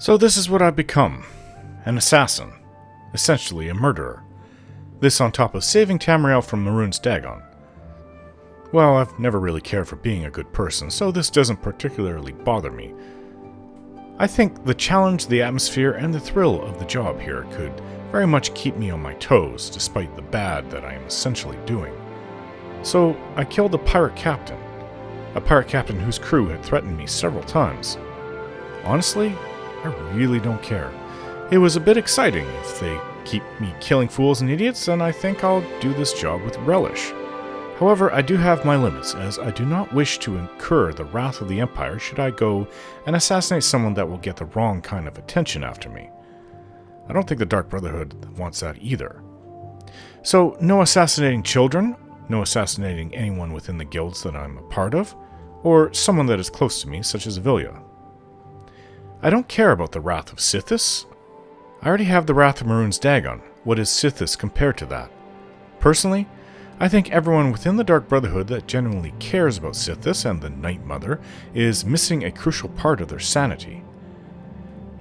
So this is what I've become. An assassin. Essentially a murderer. This on top of saving Tamriel from Mehrunes Dagon. Well, I've never really cared for being a good person, so this doesn't particularly bother me. I think the challenge, the atmosphere, and the thrill of the job here could very much keep me on my toes, despite the bad that I am essentially doing. So, I killed a pirate captain whose crew had threatened me several times. Honestly, I really don't care. It was a bit exciting. If they keep me killing fools and idiots, then I think I'll do this job with relish. However, I do have my limits, as I do not wish to incur the wrath of the Empire should I go and assassinate someone that will get the wrong kind of attention after me. I don't think the Dark Brotherhood wants that either. So, no assassinating children, no assassinating anyone within the guilds that I'm a part of, or someone that is close to me, such as Vilya. I don't care about the wrath of Sithis. I already have the wrath of Mehrunes Dagon. What is Sithis compared to that? Personally, I think everyone within the Dark Brotherhood that genuinely cares about Sithis and the Night Mother is missing a crucial part of their sanity.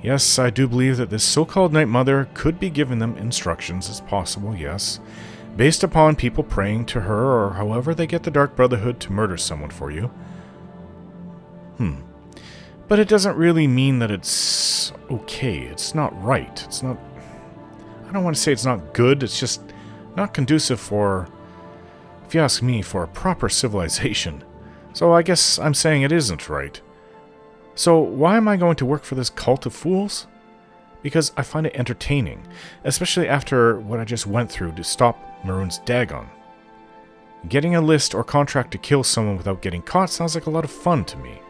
Yes, I do believe that this so-called Night Mother could be giving them instructions as possible, yes, based upon people praying to her or however they get the Dark Brotherhood to murder someone for you. But it doesn't really mean that it's okay. It's not right. It's not... I don't want to say it's not good. It's just not conducive for, if you ask me, for a proper civilization. So I guess I'm saying it isn't right. So why am I going to work for this cult of fools? Because I find it entertaining, especially after what I just went through to stop Mehrunes Dagon. Getting a list or contract to kill someone without getting caught sounds like a lot of fun to me.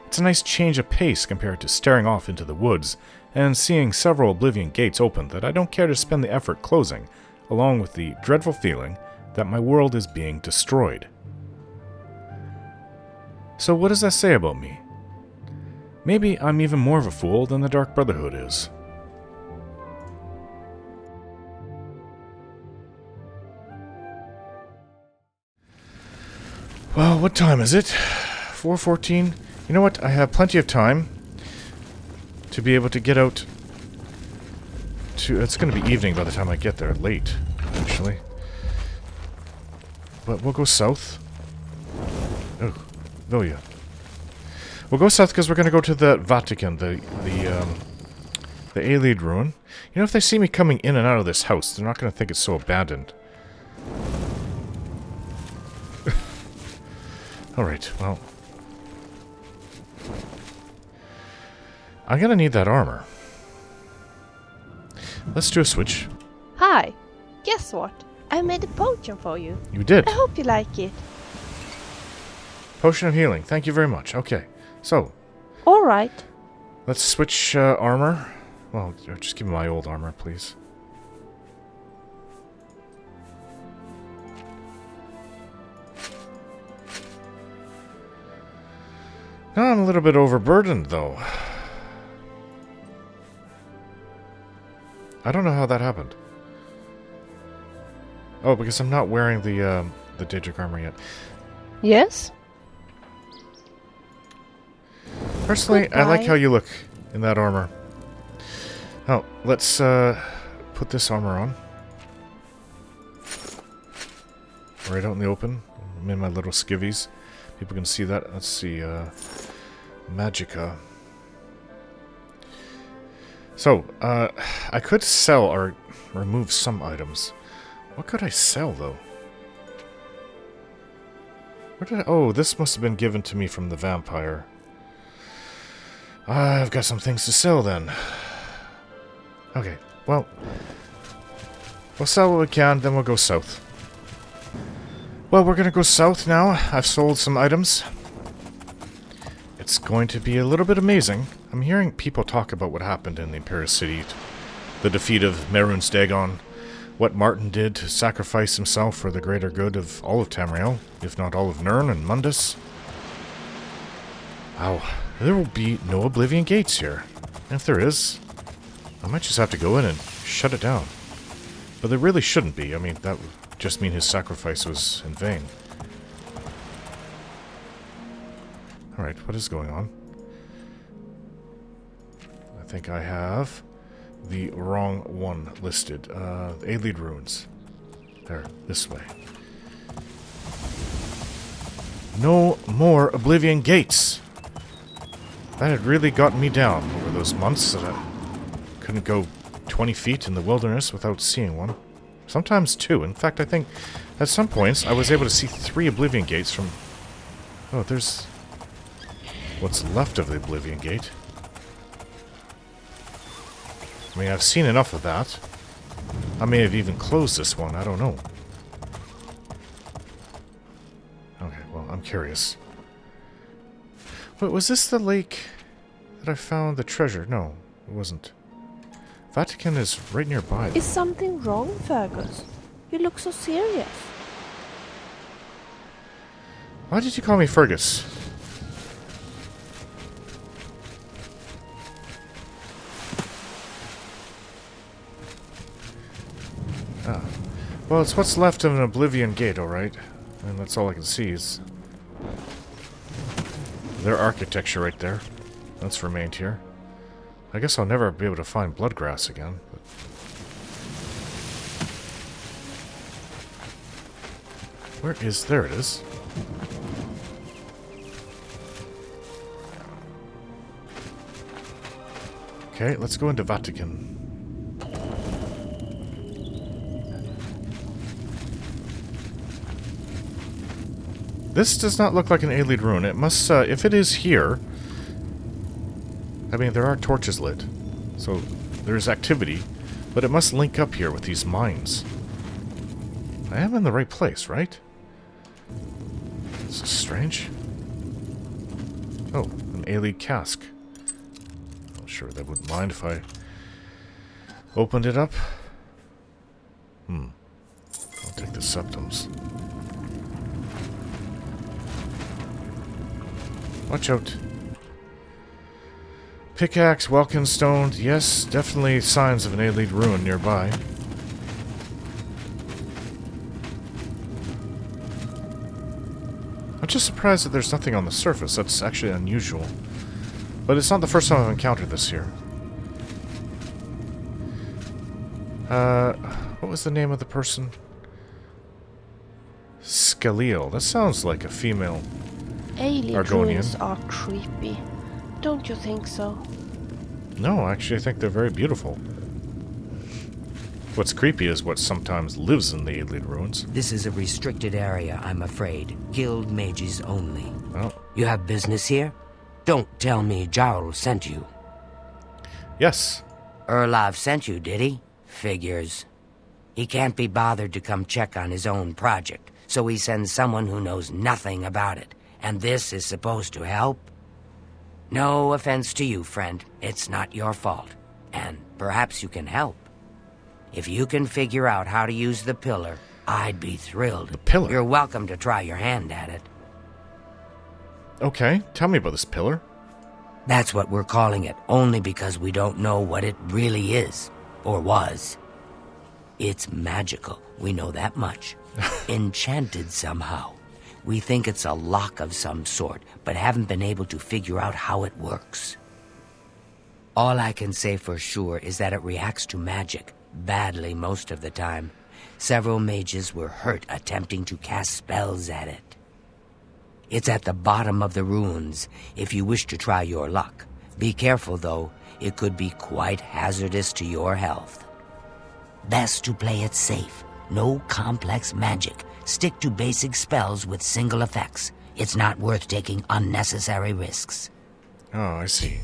It's a nice change of pace compared to staring off into the woods and seeing several Oblivion gates open that I don't care to spend the effort closing, along with the dreadful feeling that my world is being destroyed. So what does that say about me? Maybe I'm even more of a fool than the Dark Brotherhood is. Well, what time is it? 4:14? You know what? I have plenty of time to be able to get out to... It's going to be evening by the time I get there. Late, actually. But we'll go south. Oh, Vilya. We'll go south because we're going to go to the Vatacan, the Ayleid ruin. You know, if they see me coming in and out of this house, they're not going to think it's so abandoned. Alright, well... I'm gonna need that armor. Let's do a switch. Hi. Guess what? I made a potion for you. You did? I hope you like it. Potion of healing. Thank you very much. Okay, so... Alright. Let's switch armor. Well, just give me my old armor, please. Now I'm a little bit overburdened, though. I don't know how that happened. Oh, because I'm not wearing the Daedric armor yet. Yes? Personally, Goodbye. I like how you look in that armor. Oh, let's put this armor on. Right out in the open. I'm in my little skivvies. People can see that. Let's see, Magica. So, I could sell or remove some items. What could I sell, though? Where did I... Oh, this must have been given to me from the vampire. I've got some things to sell, then. Okay, well... We'll sell what we can, then we'll go south. Well, we're gonna go south now. I've sold some items. It's going to be a little bit amazing. I'm hearing people talk about what happened in the Imperial City. The defeat of Mehrunes Dagon. What Martin did to sacrifice himself for the greater good of all of Tamriel, if not all of Nirn and Mundus. Wow, there will be no Oblivion gates here. And if there is, I might just have to go in and shut it down. But there really shouldn't be. I mean, that would just mean his sacrifice was in vain. Alright, what is going on? I think I have the wrong one listed. Ayleid ruins. There, this way. No more Oblivion Gates! That had really gotten me down over those months that I couldn't go 20 feet in the wilderness without seeing one. Sometimes 2. In fact, I think at some points I was able to see 3 Oblivion Gates from... Oh, there's what's left of the Oblivion Gate. I mean, I've seen enough of that. I may have even closed this one, I don't know. Okay, well, I'm curious. Wait, was this the lake that I found the treasure? No, it wasn't. Vatacan is right nearby. Is something wrong, Fergus? You look so serious. Why did you call me Fergus? Ah. Well, it's what's left of an Oblivion Gate, alright. And that's all I can see is their architecture right there. That's remained here. I guess I'll never be able to find Bloodgrass again. But where is... There it is. Okay, let's go into Vahtacen. This does not look like an Ayleid ruin. It must, if it is here... I mean, there are torches lit, so there's activity, but it must link up here with these mines. I am in the right place, right? This is strange. Oh, an Ayleid cask. I'm sure they wouldn't mind if I opened it up. I'll take the septums. Watch out. Pickaxe, Welkin stone. Yes, definitely signs of an Ayleid ruin nearby. I'm just surprised that there's nothing on the surface. That's actually unusual. But it's not the first time I've encountered this here. What was the name of the person? Scaleel. That sounds like a female Ayleid Argonian. ruins are creepy. Don't you think so? No, actually, I think they're very beautiful. What's creepy is what sometimes lives in the Ayleid ruins. This is a restricted area, I'm afraid. Guild mages only. Oh. You have business here? Don't tell me Jarl sent you. Yes. Erlav sent you, did he? Figures. He can't be bothered to come check on his own project, so he sends someone who knows nothing about it. And this is supposed to help? No offense to you, friend. It's not your fault. And perhaps you can help. If you can figure out how to use the pillar, I'd be thrilled. The pillar? You're welcome to try your hand at it. Okay, tell me about this pillar. That's what we're calling it, only because we don't know what it really is, or was. It's magical, we know that much. Enchanted somehow. We think it's a lock of some sort, but haven't been able to figure out how it works. All I can say for sure is that it reacts to magic, badly most of the time. Several mages were hurt attempting to cast spells at it. It's at the bottom of the ruins, if you wish to try your luck. Be careful, though. It could be quite hazardous to your health. Best to play it safe. No complex magic. Stick to basic spells with single effects. It's not worth taking unnecessary risks. Oh, I see.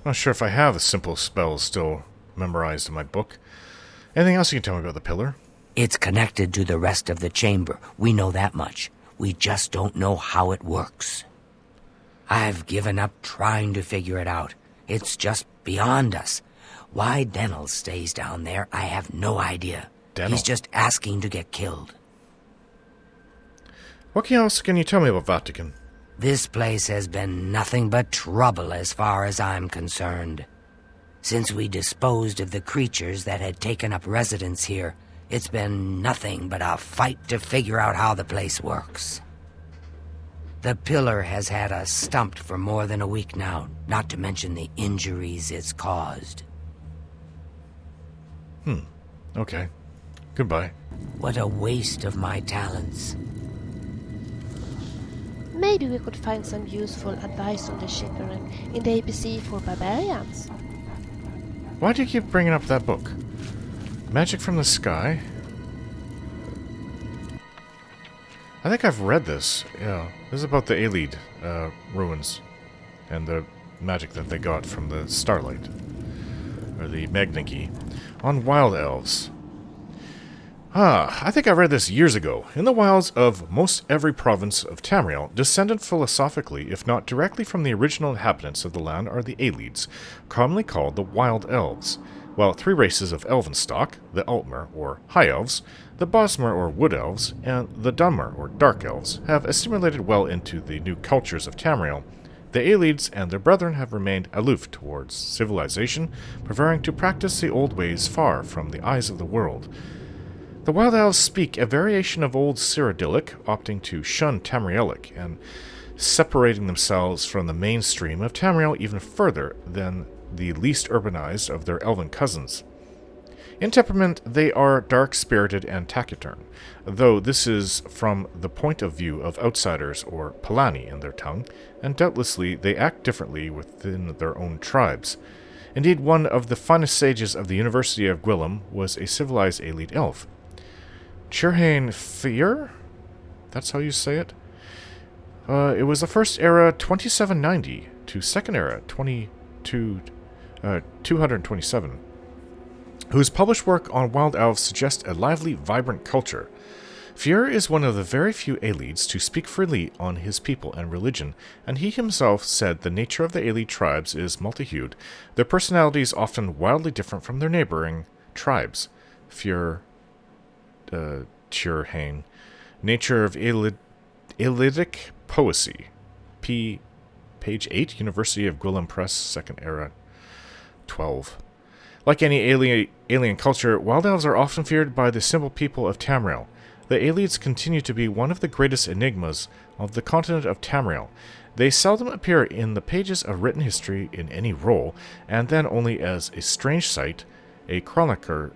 Not sure if I have the simple spells still memorized in my book. Anything else you can tell me about the pillar? It's connected to the rest of the chamber. We know that much. We just don't know how it works. I've given up trying to figure it out. It's just beyond us. Why Denel stays down there, I have no idea. Denel? He's just asking to get killed. What else can you tell me about Vahtacen? This place has been nothing but trouble as far as I'm concerned. Since we disposed of the creatures that had taken up residence here, it's been nothing but a fight to figure out how the place works. The pillar has had us stumped for more than a week now, not to mention the injuries it's caused. Okay. Goodbye. What a waste of my talents. Maybe we could find some useful advice on Deciphering in the ABC for barbarians. Why do you keep bringing up that book? Magic from the Sky? I think I've read this. Yeah. This is about the Ayleid ruins and the magic that they got from the Starlight. Or the Magniki. On wild elves. I think I read this years ago. In the wilds of most every province of Tamriel, descended philosophically, if not directly from the original inhabitants of the land, are the Ayleids, commonly called the Wild Elves, while three races of elven stock, the Altmer, or High Elves, the Bosmer, or Wood Elves, and the Dunmer, or Dark Elves, have assimilated well into the new cultures of Tamriel. The Ayleids and their brethren have remained aloof towards civilization, preferring to practice the old ways far from the eyes of the world. The Wild Elves speak a variation of Old Cyrodiilic, opting to shun Tamrielic, and separating themselves from the mainstream of Tamriel even further than the least urbanized of their elven cousins. In temperament, they are dark-spirited and taciturn, though this is from the point of view of outsiders, or Palani in their tongue, and doubtlessly they act differently within their own tribes. Indeed, one of the finest sages of the University of Gwillem was a civilized Ayleid elf. Cheydinhal Fear? That's how you say it? It was the first era 2790 to second era 227, whose published work on wild elves suggests a lively, vibrant culture. Fear is one of the very few Ayleids to speak freely on his people and religion, and he himself said the nature of the Ayleid tribes is multi-hued, their personalities often wildly different from their neighboring tribes. Fear... Cheydinhal. Nature of Ayleidic Poesy. Page 8, University of Gwillem Press, 2nd Era, 12. Like any alien culture, wild elves are often feared by the simple people of Tamriel. The Ayleids continue to be one of the greatest enigmas of the continent of Tamriel. They seldom appear in the pages of written history in any role, and then only as a strange sight a chronicler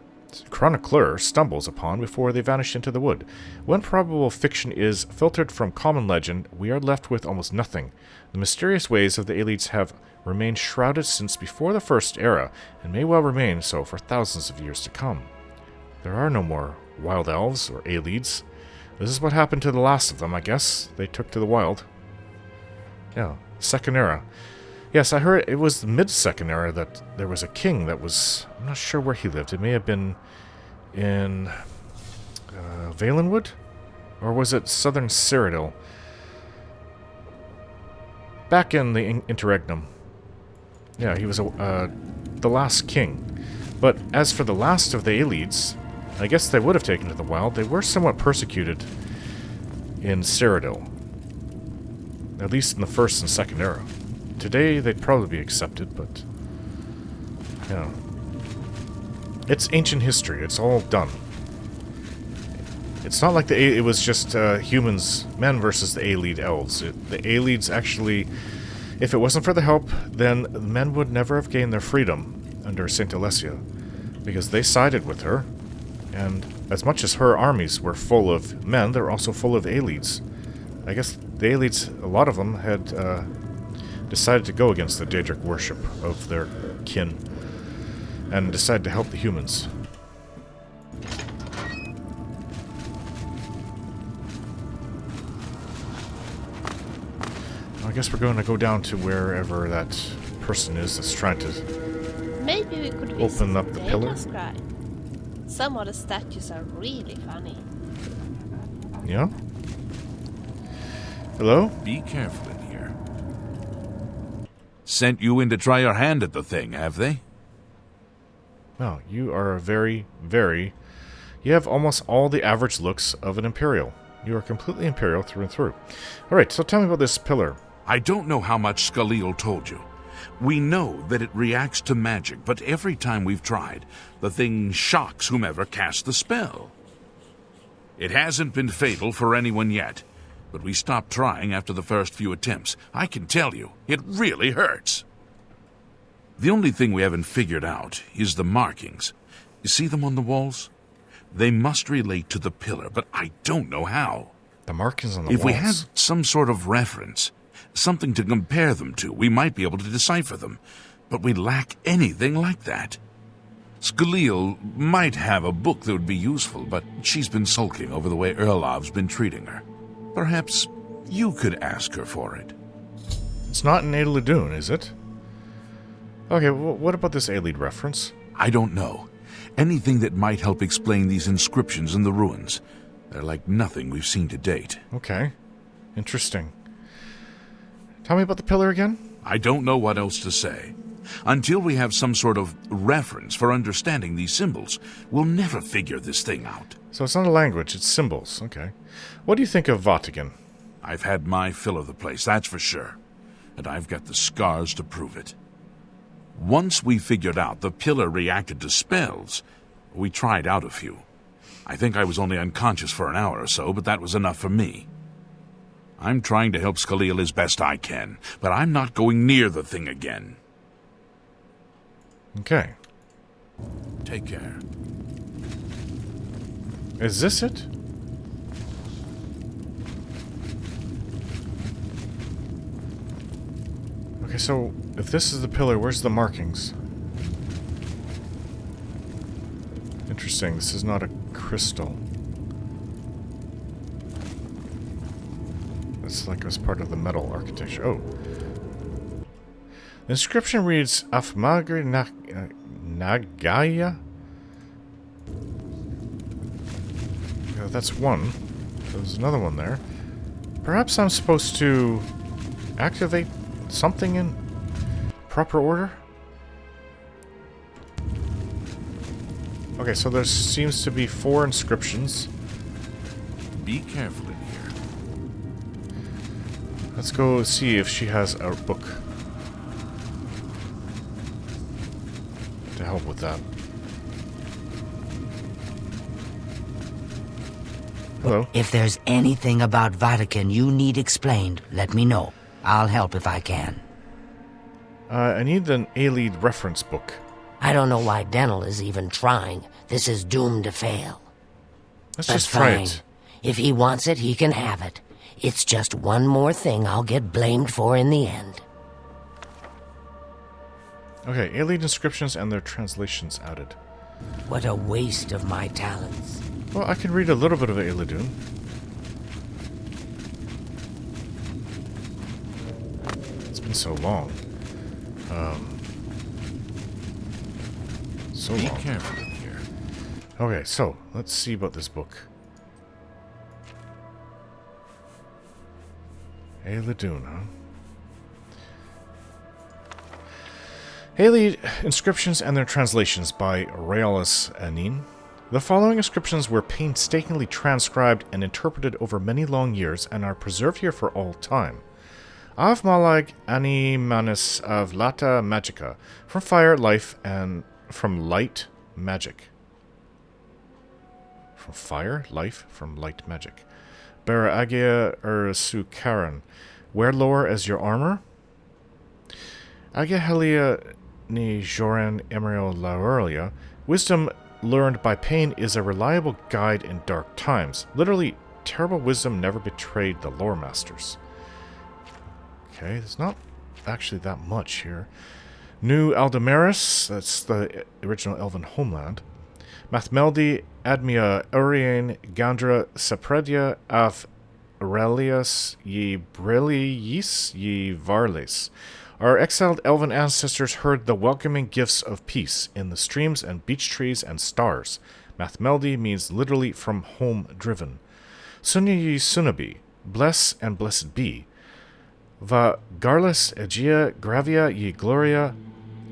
stumbles upon before they vanish into the wood. When probable fiction is filtered from common legend, we are left with almost nothing. The mysterious ways of the Ayleids have remained shrouded since before the First Era, and may well remain so for thousands of years to come. There are no more wild elves or Ayleids. This is what happened to the last of them, I guess. They took to the wild. Yeah, Second Era. Yes, I heard it was the mid-Second Era that there was a king that was... I'm not sure where he lived. It may have been in Valenwood? Or was it Southern Cyrodiil? Back in the Interregnum. Yeah, he was the last king. But as for the last of the Ayleids, I guess they would have taken to the wild. They were somewhat persecuted in Cyrodiil. At least in the First and Second Era. Today, they'd probably be accepted, but... yeah. It's ancient history. It's all done. It's not like it was just humans, men versus the Ayleid elves. The Ayleids actually... if it wasn't for the help, then men would never have gained their freedom under St. Alessia, because they sided with her, and as much as her armies were full of men, they're also full of Ayleids. I guess the Ayleids, a lot of them, had decided to go against the Daedric worship of their kin, and decided to help the humans. I guess we're going to go down to wherever that person is that's trying to Maybe we could open up the pillar. Scribe. Some of the statues are really funny. Yeah? Hello? Be careful in here. Sent you in to try your hand at the thing, have they? Wow, you are very, very... you have almost all the average looks of an Imperial. You are completely Imperial through and through. Alright, so tell me about this pillar. I don't know how much Scalil told you. We know that it reacts to magic, but every time we've tried, the thing shocks whomever casts the spell. It hasn't been fatal for anyone yet, but we stopped trying after the first few attempts. I can tell you, it really hurts. The only thing we haven't figured out is the markings. You see them on the walls? They must relate to the pillar, but I don't know how. The markings on the If walls. we had some sort of reference, something to compare them to, we might be able to decipher them. But we lack anything like that. Scalil might have a book that would be useful, but she's been sulking over the way Erlov's been treating her. Perhaps you could ask her for it. It's not in Ayleid, is it? Okay, what about this Ayleid reference? I don't know. Anything that might help explain these inscriptions in the ruins. They're like nothing we've seen to date. Okay. Interesting. Tell me about the pillar again? I don't know what else to say. Until we have some sort of reference for understanding these symbols, we'll never figure this thing out. So it's not a language, it's symbols. Okay. What do you think of Vahtacen? I've had my fill of the place, that's for sure. And I've got the scars to prove it. Once we figured out the pillar reacted to spells, we tried out a few. I think I was only unconscious for an hour or so, but that was enough for me. I'm trying to help Scalil as best I can, but I'm not going near the thing again. Okay. Take care. Is this it? Okay, so if this is the pillar, where's the markings? Interesting, this is not a crystal. It's like as part of the metal architecture. Oh. The inscription reads Afmagri Nagaya? Yeah, that's one. There's another one there. Perhaps I'm supposed to activate something in proper order? Okay, so there seems to be 4 inscriptions. Be careful in here. Let's go see if she has a book to help with that. Hello. If there's anything about Vatacan you need explained, let me know. I'll help if I can. I need an Ayleid reference book. I don't know why Dental is even trying. This is doomed to fail. Let's That's just try fine. it. If he wants it, he can have it. It's just one more thing I'll get blamed for in the end. Okay, Ayleid inscriptions and their translations added. What a waste of my talents. Well, I can read a little bit of Ayleid. It's been so long. So Be long. careful in here. Okay, so let's see about this book. Ayleid, huh? Ayleid Inscriptions and Their Translations by Raelis Anin. The following inscriptions were painstakingly transcribed and interpreted over many long years and are preserved here for all time. Av Malag Animanis of Lata Magica, from fire, life, and from light magic. From fire, life, from light magic. Bera Agia Ursukaran, wear lore as your armor. Agia Helia Ni Joran Emeril Laurelia, wisdom learned by pain is a reliable guide in dark times. Literally, terrible wisdom never betrayed the lore masters. Okay, there's not actually that much here. New Aldamaris, that's the original elven homeland. Mathmeldi, Admia, Urien, Gandra, Sapredia, Af Aurelius, Ye Brilliis, Ye Varles. Our exiled elven ancestors heard the welcoming gifts of peace in the streams and beech trees and stars. Mathmeldi means literally from home driven. Sunya Ye Sunabi, bless and blessed be. Va Garlus, Aegea, Gravia, Ye Gloria,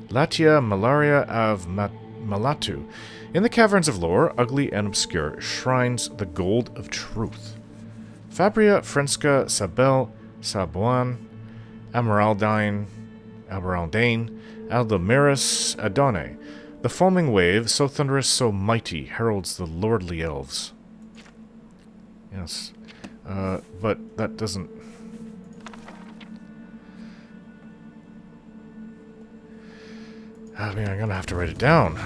Latia, Malaria of Malatu. In the caverns of lore, ugly and obscure, shrines the gold of truth. Fabria, Frenska, Sabel, Sabuan, Ameraldine, Aldamiris, Adone. The foaming wave, so thunderous, so mighty, heralds the lordly elves. Yes. But that doesn't... I mean, I'm gonna have to write it down.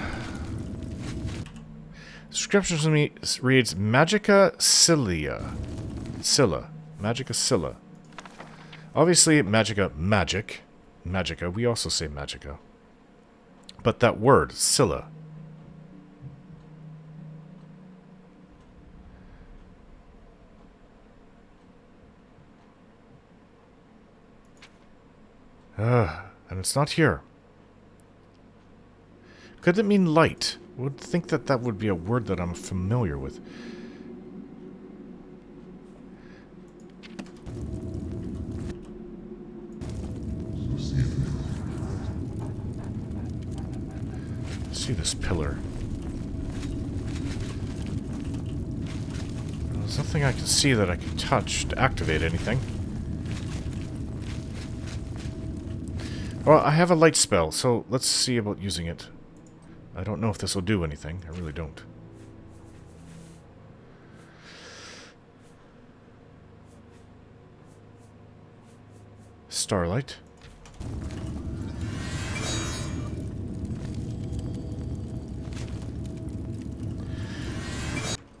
Inscriptions to me reads Magica Scylla. Magica Scylla. Obviously, Magica, magic. Magica, we also say Magica. But that word, Scylla. And it's not here. Could it mean light? I would think that that would be a word that I'm familiar with. See this pillar. There's nothing I can see that I can touch to activate anything. Well, I have a light spell, so let's see about using it. I don't know if this will do anything. I really don't. Starlight.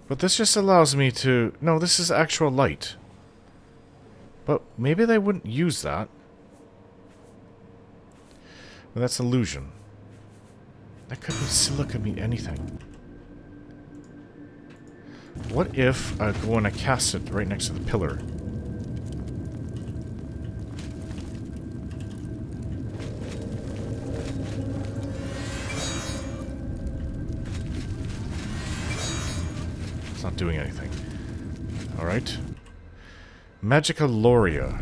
But this just allows me to... No, this is actual light. But maybe they wouldn't use that. But that's illusion. That could be Scylla, could be anything. What if I go and I cast it right next to the pillar? It's not doing anything. Alright. Magica Loria.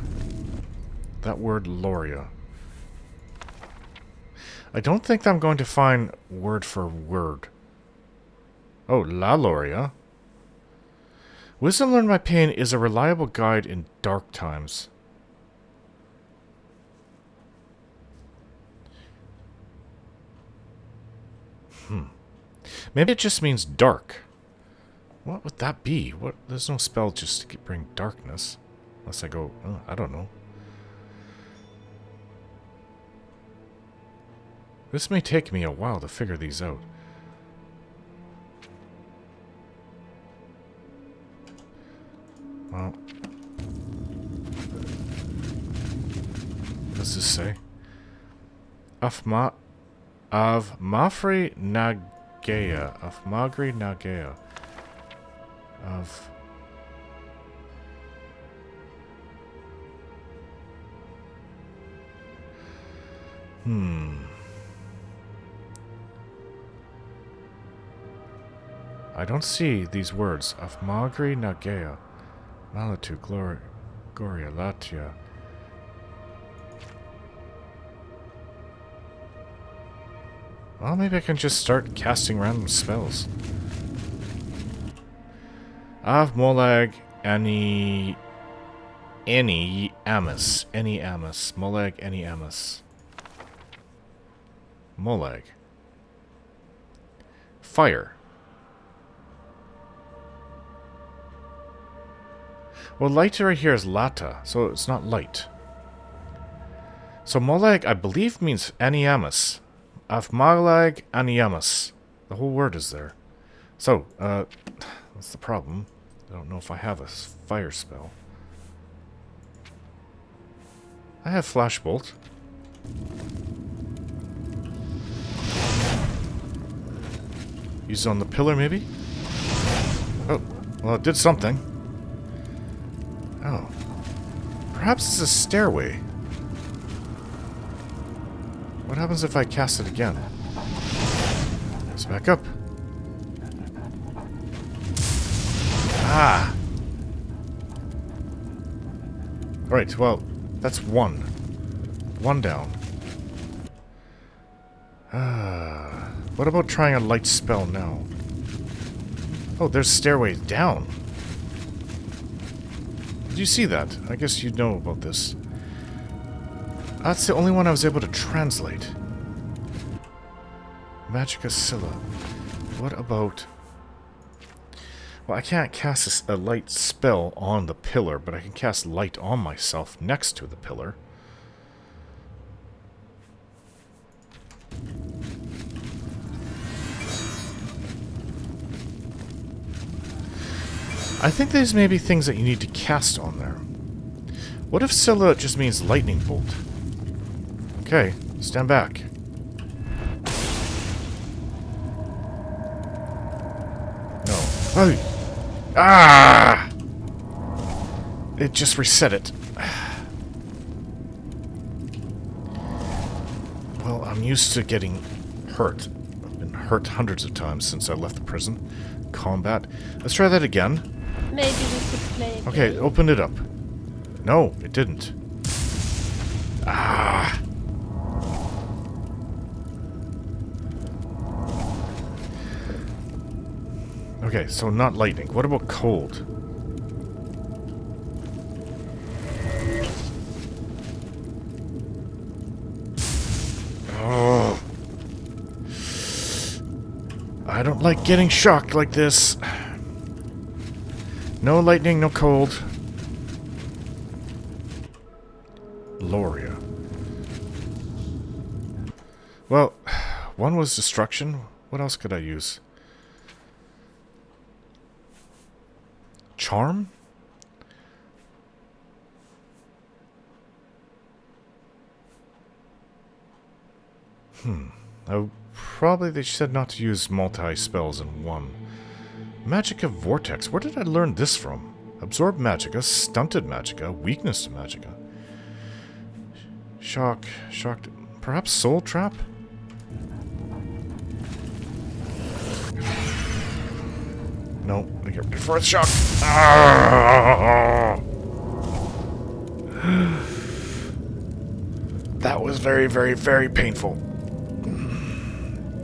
That word Loria. I don't think I'm going to find word for word. Oh, La Loria. Wisdom learned by pain is a reliable guide in dark times. Maybe it just means dark. What would that be? What? There's no spell just to bring darkness. Unless I go... Oh, I don't know. This may take me a while to figure these out. Well... What does this say? Mafri Nagea. Magri Nagea. I don't see these words. Magri Nagea. Malatu Gloria Latia. Well, maybe I can just start casting random spells. Molag Any Amus. Molag Any Amus. Molag. Fire. Well, light right here is Lata, so it's not light. So Molag, I believe, means Aniamus. Afmalag Aniamus. The whole word is there. So, that's the problem. I don't know if I have a fire spell. I have Flashbolt. Use it on the pillar, maybe? Oh, well, it did something. Oh. Perhaps it's a stairway. What happens if I cast it again? It's back up. Ah! Alright, well, that's one. One down. What about trying a light spell now? Oh, there's stairways down. Did you see that? I guess you know about this. That's the only one I was able to translate. Magica Scylla. What about... Well, I can't cast a light spell on the pillar, but I can cast light on myself next to the pillar. I think there's maybe things that you need to cast on there. What if Scylla just means lightning bolt? Okay, stand back. No. Oh! Ah! It just reset it. Well, I'm used to getting hurt. I've been hurt hundreds of times since I left the prison. Combat. Let's try that again. Maybe we could play a Okay, game. open it up. No, it didn't. Ah! Okay, so not lightning. What about cold? Oh. I don't like getting shocked like this. No lightning, no cold. Loria. Well, one was destruction. What else could I use? Charm? Probably they said not to use multi-spells in one. Magicka Vortex. Where did I learn this from? Absorb Magicka, Stunted Magicka, Weakness to Magicka. Shock. Shocked. Perhaps Soul Trap? No, I get ready for a shock. Ah! That was very, very, very painful.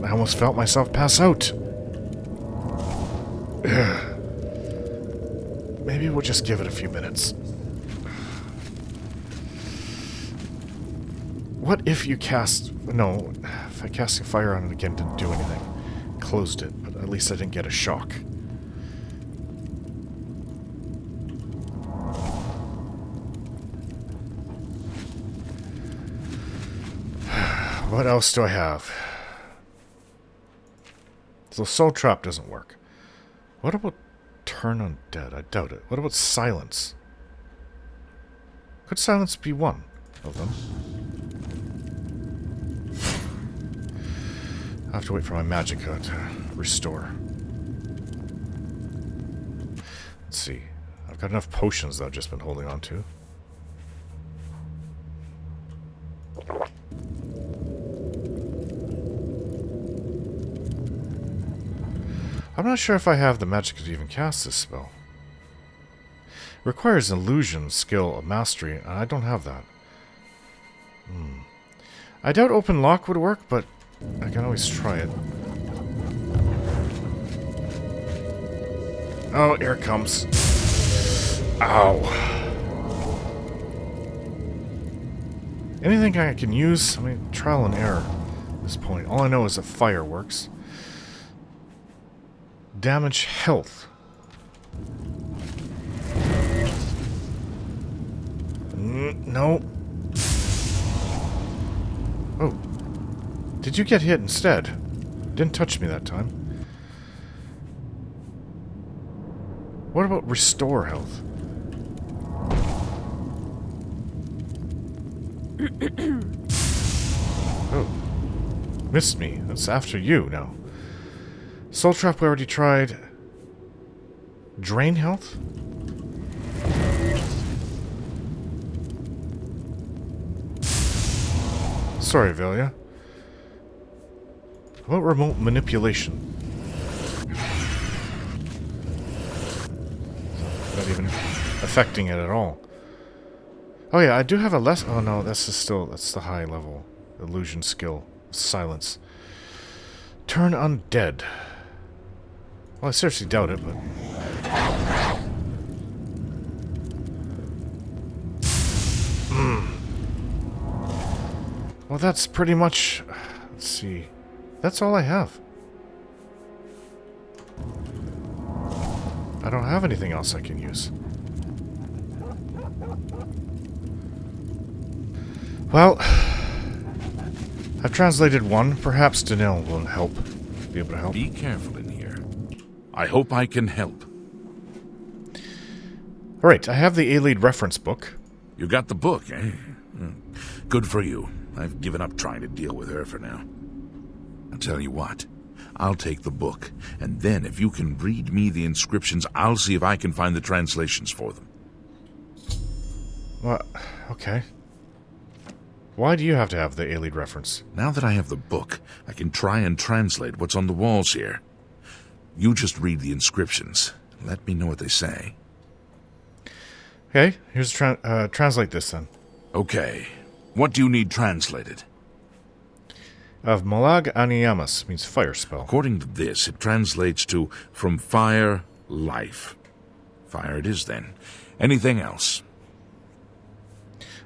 I almost felt myself pass out. Maybe we'll just give it a few minutes. What if you cast... No, if I cast a fire on it again didn't do anything. Closed it, but at least I didn't get a shock. What else do I have? So Soul Trap doesn't work. What about Turn Undead? I doubt it. What about Silence? Could Silence be one of them? I have to wait for my Magicka to restore. Let's see. I've got enough potions that I've just been holding on to. I'm not sure if I have the magic to even cast this spell. It requires illusion, skill, mastery, and I don't have that. I doubt open lock would work, but I can always try it. Oh, here it comes. Ow. Anything I can use? I mean, trial and error at this point. All I know is that fire works. Damage health. No. Oh. Did you get hit instead? Didn't touch me that time. What about restore health? Oh. Missed me. That's after you now. Soul Trap we already tried. Drain health? Sorry, Velia. What about remote manipulation? Not even affecting it at all. Oh yeah, I do have a less... Oh no, that's the high level illusion skill. Silence. Turn Undead. Well, I seriously doubt it, but... Well, that's pretty much... Let's see. That's all I have. I don't have anything else I can use. Well, I've translated one. Perhaps Danil will help. Be able to help. Be careful in here. I hope I can help. Alright, I have the Ayleid reference book. You got the book, eh? Good for you. I've given up trying to deal with her for now. I'll tell you what. I'll take the book, and then if you can read me the inscriptions, I'll see if I can find the translations for them. What? Okay. Why do you have to have the Ayleid reference? Now that I have the book, I can try and translate what's on the walls here. You just read the inscriptions. Let me know what they say. Okay, here's translate this then. Okay. What do you need translated? Of Malag Aniyamas means fire spell. According to this, it translates to from fire, life. Fire it is then. Anything else?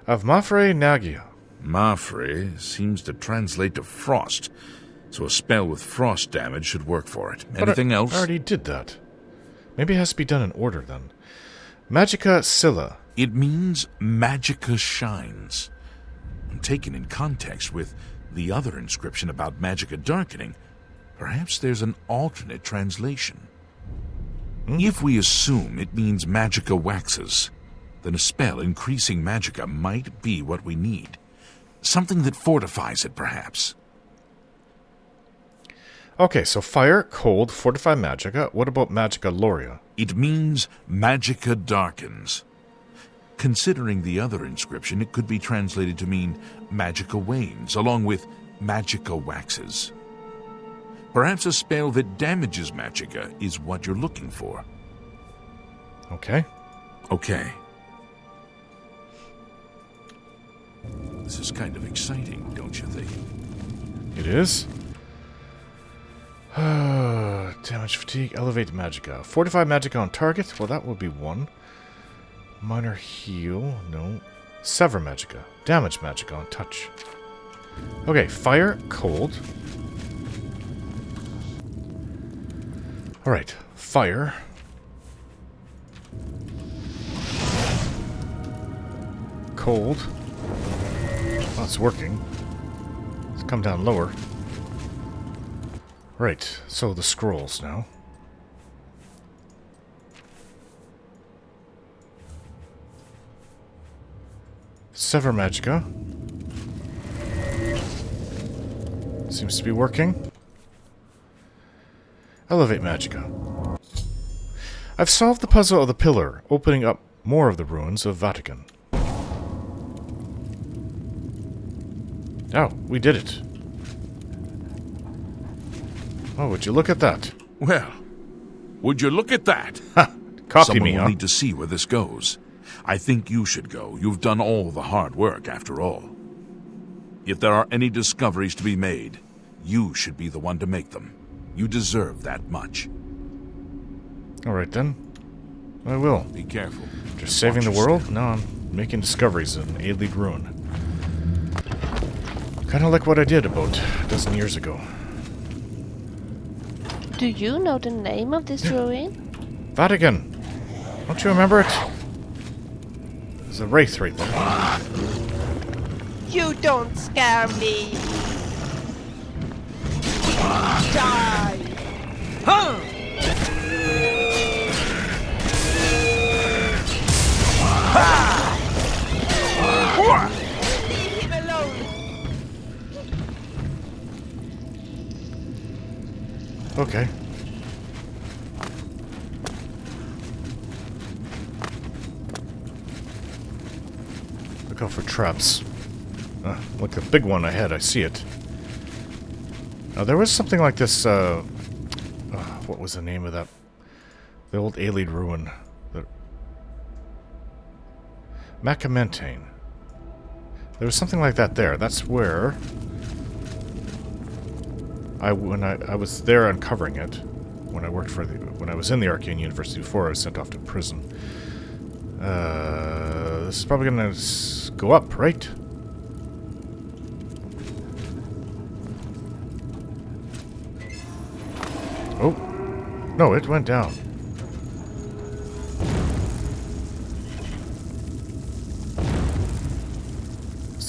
Of Mafre Nagia. Mafre seems to translate to frost, so a spell with frost damage should work for it. Anything else? I already did that. Maybe it has to be done in order then. Magica Scylla. It means Magica shines. And taken in context with the other inscription about Magica darkening, perhaps there's an alternate translation. If we assume it means Magica waxes, then a spell increasing Magica might be what we need. Something that fortifies it, perhaps. Okay, so fire, cold, fortify Magica. What about Magica Loria? It means Magica darkens. Considering the other inscription, it could be translated to mean Magica wanes, along with Magica waxes. Perhaps a spell that damages Magica is what you're looking for. Okay. Okay. This is kind of exciting, don't you think? It is. Damage fatigue, elevate Magica. Fortify Magica on target. Well, that would be one. Minor heal, no. Sever Magica. Damage Magica on touch. Okay, fire, cold. Alright, fire. Cold. Oh, it's working. Let's come down lower. Right, so the scrolls now. Sever Magica. Seems to be working. Elevate Magica. I've solved the puzzle of the pillar, opening up more of the ruins of Vatacan. Oh, we did it. Oh, would you look at that? Well, would you look at that? Ha! Copy Someone me, will huh? need to see where this goes. I think you should go. You've done all the hard work, after all. If there are any discoveries to be made, you should be the one to make them. You deserve that much. Alright then. I will. Be careful. Just saving the world? No, I'm making discoveries in Ayleid Ruin. Kinda like what I did about a dozen years ago. Do you know the name of this ruin? Vatacan! Don't you remember it? There's a wraith right there. You don't scare me! Die! Huh! Leave him alone! Okay. Look out for traps. Look, the big one ahead, I see it. Now, there was something like this, what was the name of that? The old Ayleid ruin. Macamente. There was something like that there. That's where when I was there uncovering it when I worked for when I was in the Arcane University before I was sent off to prison. This is probably gonna go up, right? Oh no, it went down.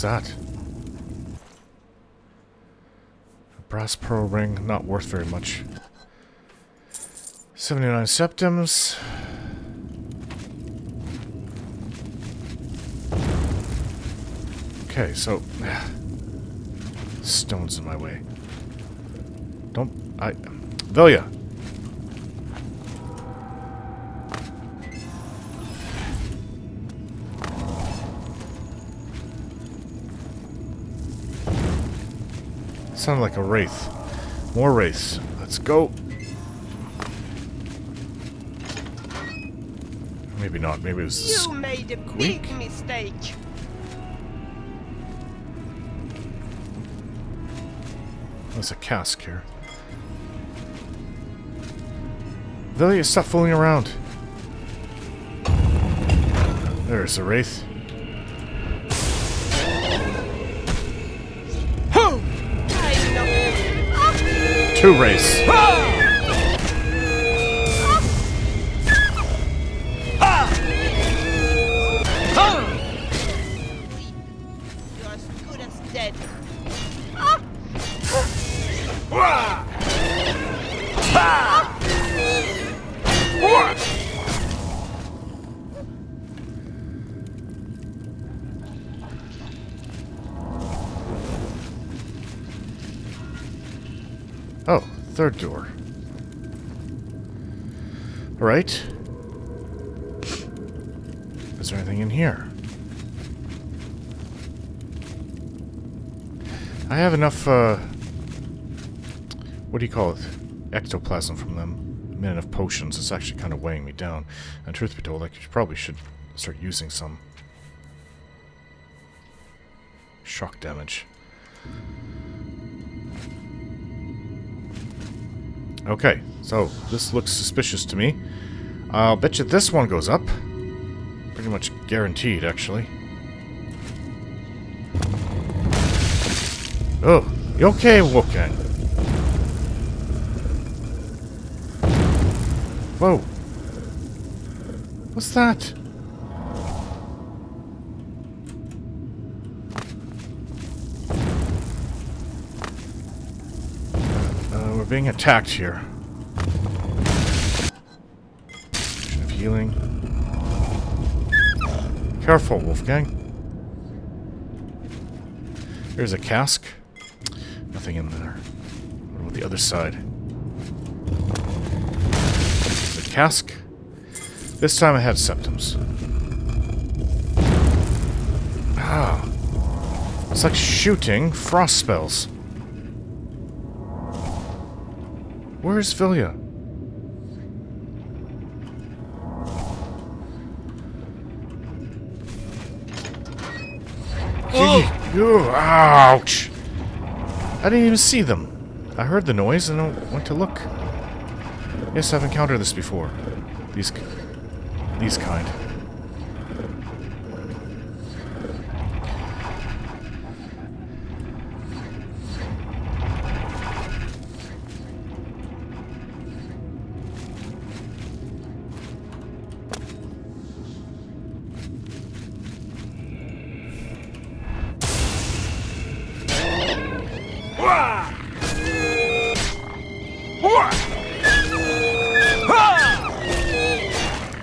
What's that? A brass pearl ring, not worth very much. 79 septims. Okay, so... stone's in my way. Vilya! Sounded like a wraith. More wraiths. Let's go. Maybe not. Maybe it was... You made a big mistake. There's a cask here. Vilya, stop fooling around. There's a wraith. Two wraiths. You're as good as dead. Oh, third door. Alright. Is there anything in here? I have enough, what do you call it? Ectoplasm from them. I made enough potions. It's actually kind of weighing me down. And truth be told, I probably should start using some. Shock damage. Okay, so this looks suspicious to me. I'll bet you this one goes up. Pretty much guaranteed, actually. Oh, you okay, Wolfgang? Whoa. What's that? We're being attacked here. Potion of healing. Careful, Wolfgang. Here's a cask. Nothing in there. What about the other side? The cask. This time I had septims. Ah. It's like shooting frost spells. Where's Vilya? Oh, ouch! I didn't even see them. I heard the noise and I went to look. Yes, I've encountered this before. These kind.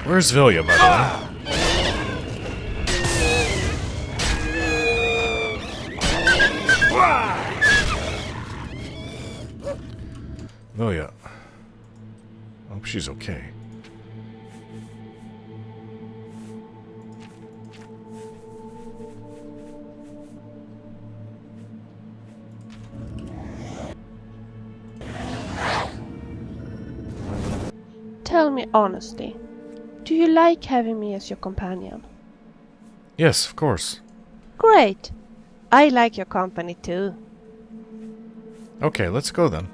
Where's Vilya, by the way? Vilya. I hope she's okay. Tell me honestly, do you like having me as your companion? Yes, of course. Great! I like your company too. Okay, let's go then.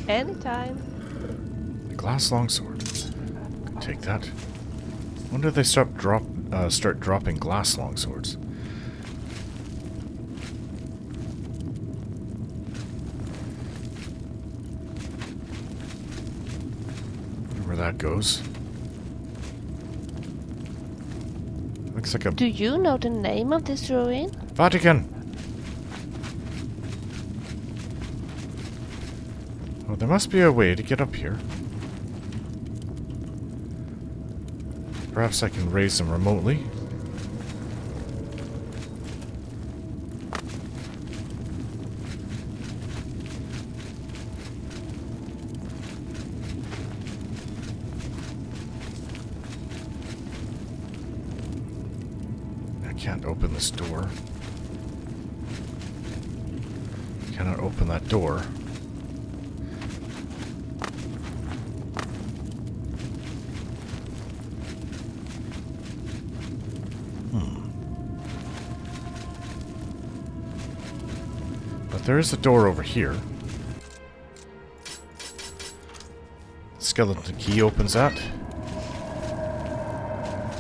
Anytime. The glass longsword. Can take that. When did they start dropping glass longswords? Where that goes. Looks like a... Do you know the name of this ruin? Vatacan! Well, there must be a way to get up here. Perhaps I can raise them remotely. I can't open this door. Cannot open that door. There is a door over here. Skeleton key opens that.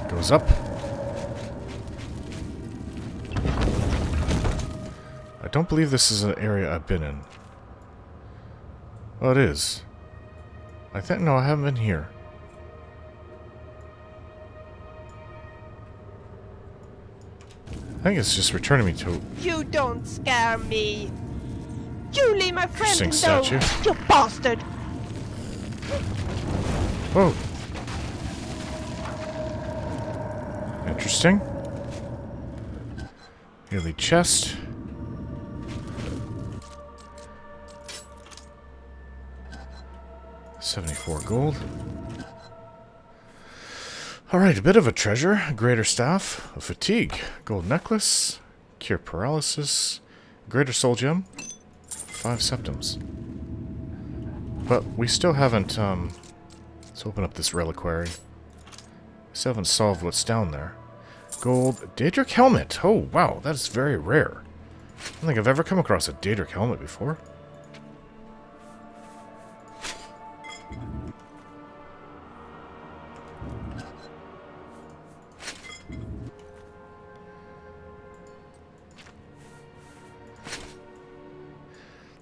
Goes up. I don't believe this is an area I've been in. Oh, it is. I think, no, I haven't been here. I think it's just returning me to... You don't scare me. You leave my friend Interesting alone, statue. you bastard! Whoa. Interesting. Ayleid chest. $74 gold. Alright, a bit of a treasure. A greater staff. A fatigue. Gold necklace. Cure paralysis. Greater soul gem. 5 septums. But we still haven't, let's open up this reliquary. Still haven't solved what's down there. Gold. Daedric helmet. Oh, wow. That is very rare. I don't think I've ever come across a Daedric helmet before.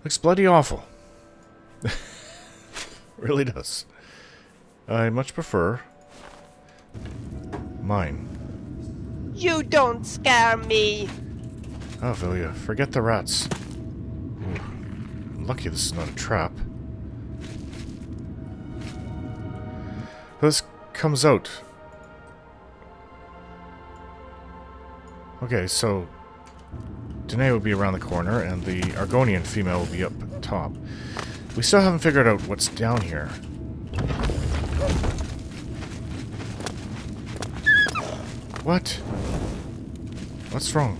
Looks bloody awful. Really does. I much prefer mine. You don't scare me. Oh, Vilya, forget the rats. Ooh. I'm lucky this is not a trap. This comes out. Okay, so Danae will be around the corner, and the Argonian female will be up top. We still haven't figured out what's down here. What? What's wrong?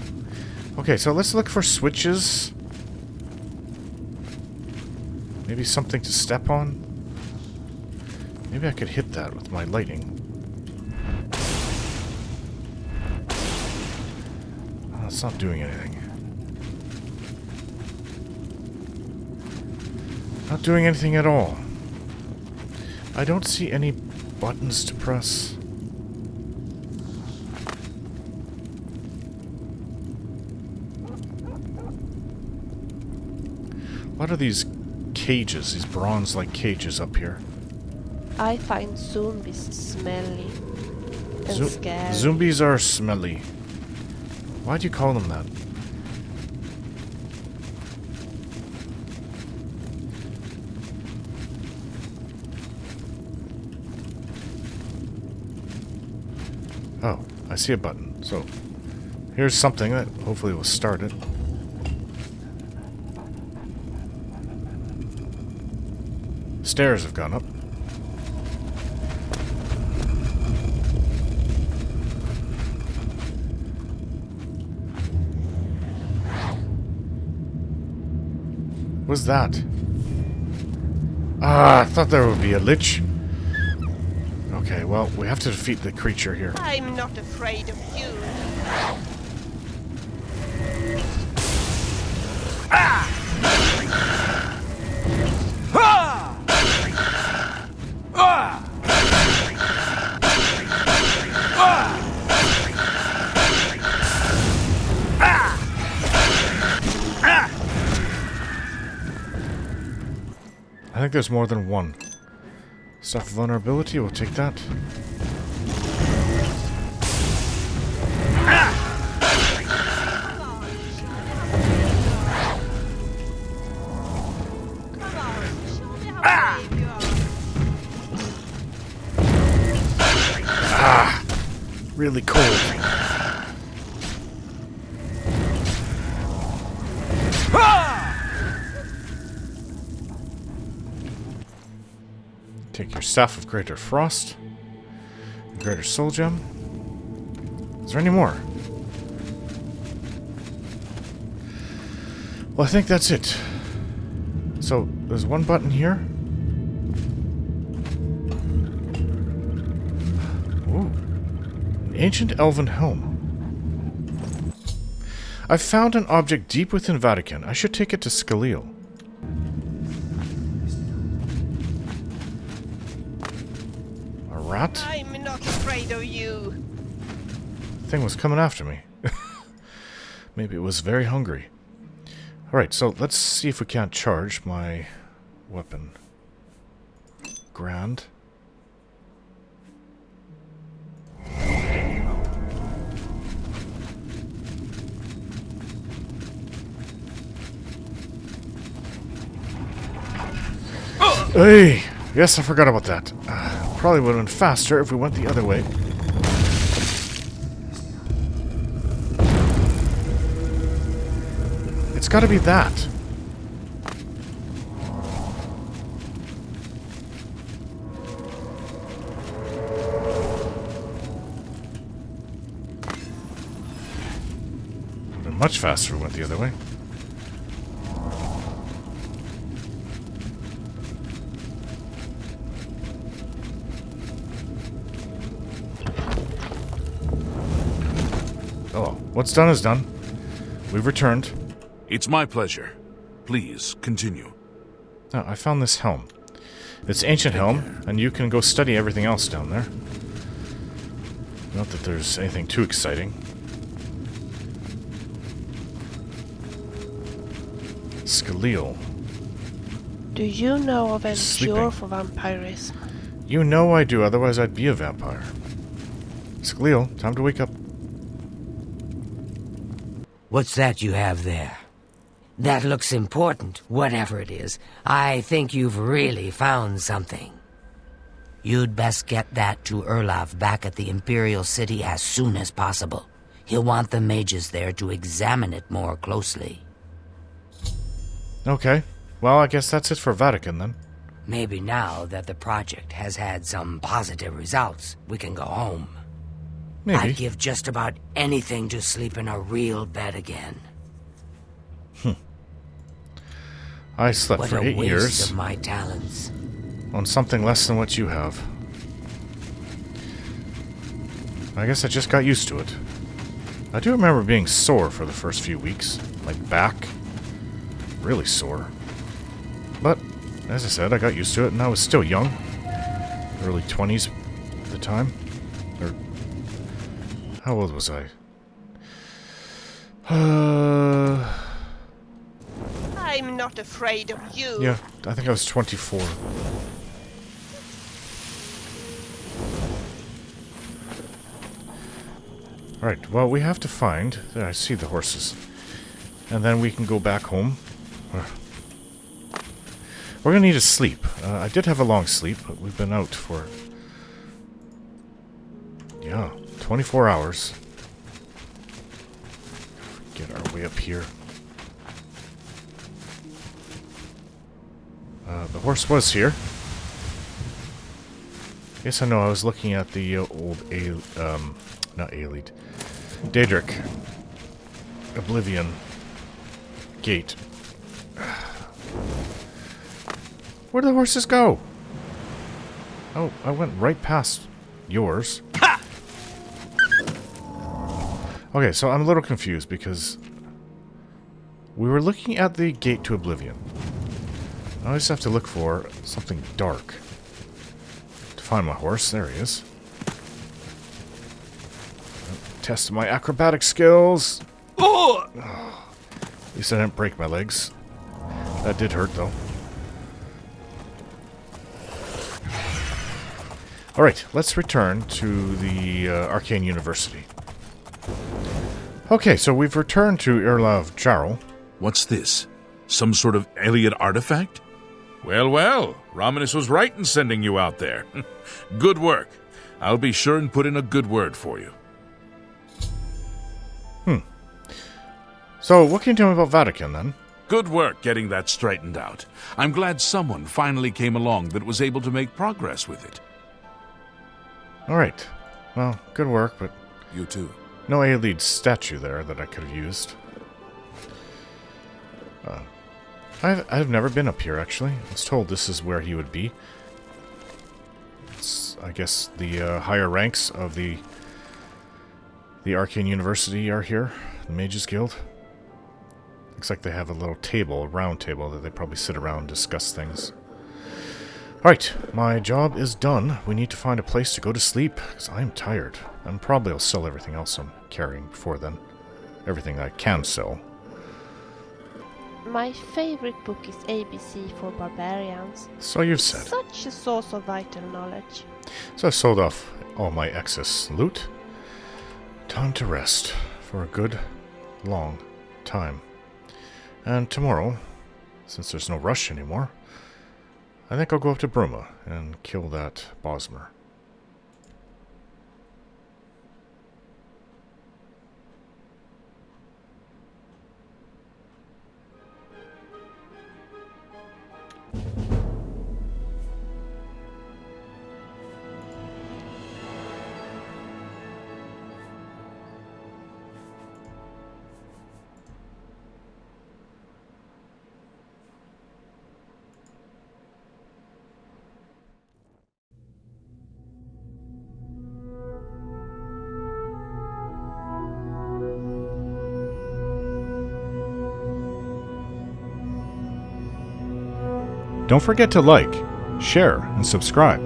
Okay, so let's look for switches. Maybe something to step on? Maybe I could hit that with my lighting. Oh, it's not doing anything. Not doing anything at all. I don't see any buttons to press. What are these cages, these bronze-like cages up here? I find zombies smelly and scary. Zombies are smelly. Why do you call them that? Oh, I see a button. So, here's something that hopefully will start it. Stairs have gone up. What's that? Ah, I thought there would be a lich. Okay, well, we have to defeat the creature here. I'm not afraid of you. I think there's more than one. Stuff of vulnerability, we'll take that. really cold. Take your Staff of Greater Frost. Greater Soul Gem. Is there any more? Well, I think that's it. So, there's one button here. Ooh. An ancient elven helm. I found an object deep within Vatacan. I should take it to Scaleel. A rat? I'm not afraid of you. Thing was coming after me. Maybe it was very hungry. Alright, so let's see if we can't charge my weapon. Grand. Hey! Yes, I forgot about that. Probably would have been faster if we went the other way. It's gotta be that. Been much faster if we went the other way. Oh, what's done is done. We've returned. It's my pleasure. Please, continue. Oh, I found this helm. It's ancient helm, and you can go study everything else down there. Not that there's anything too exciting. Scaleel. Do you know of any Sleeping. cure for vampirism? You know I do, otherwise I'd be a vampire. Scaleel, time to wake up. What's that you have there? That looks important, whatever it is. I think you've really found something. You'd best get that to Erlav back at the Imperial City as soon as possible. He'll want the mages there to examine it more closely. Okay. Well, I guess that's it for Vatacan then. Maybe now that the project has had some positive results, we can go home. Maybe. I'd give just about anything to sleep in a real bed again. I slept What for a 8 waste years of my talents. on something less than what you have. I guess I just got used to it. I do remember being sore for the first few weeks. Like back. Really sore. But, as I said, I got used to it and I was still young. Early 20s at the time. Or, how old was I? I'm not afraid of you. Yeah, I think I was 24. Alright, well, we have to find... There, I see the horses. And then we can go back home. We're going to need to sleep. I did have a long sleep, but we've been out for... Yeah, 24 hours. Get our way up here. The horse was here. Yes, I know. I was looking at the old not Ayleid. Daedric. Oblivion. Gate. Where do the horses go? Oh, I went right past yours. Ha! Okay, so I'm a little confused because we were looking at the gate to Oblivion. I just have to look for something dark to find my horse. There he is. Test my acrobatic skills. Oh! At least I didn't break my legs. That did hurt, though. Alright, let's return to the Arcane University. Okay, so we've returned to Erlav Jarl. What's this? Some sort of Ayleid artifact? Well, well, Romanus was right in sending you out there. Good work. I'll be sure and put in a good word for you. So, what can you tell me about Vatacan, then? Good work getting that straightened out. I'm glad someone finally came along that was able to make progress with it. Alright. Well, good work, but You too. no Ayleid statue there that I could have used. I've never been up here, actually. I was told this is where he would be. It's, I guess, the higher ranks of the Arcane University are here. The Mages Guild. Looks like they have a little table, a round table, that they probably sit around and discuss things. Alright, my job is done. We need to find a place to go to sleep, because I am tired. And probably I'll sell everything else I'm carrying before then. Everything I can sell. My favorite book is ABC for Barbarians. So you've said. Such a source of vital knowledge. So I've sold off all my excess loot. Time to rest for a good, long time. And tomorrow, since there's no rush anymore, I think I'll go up to Bruma and kill that Bosmer. Don't forget to like, share, and subscribe.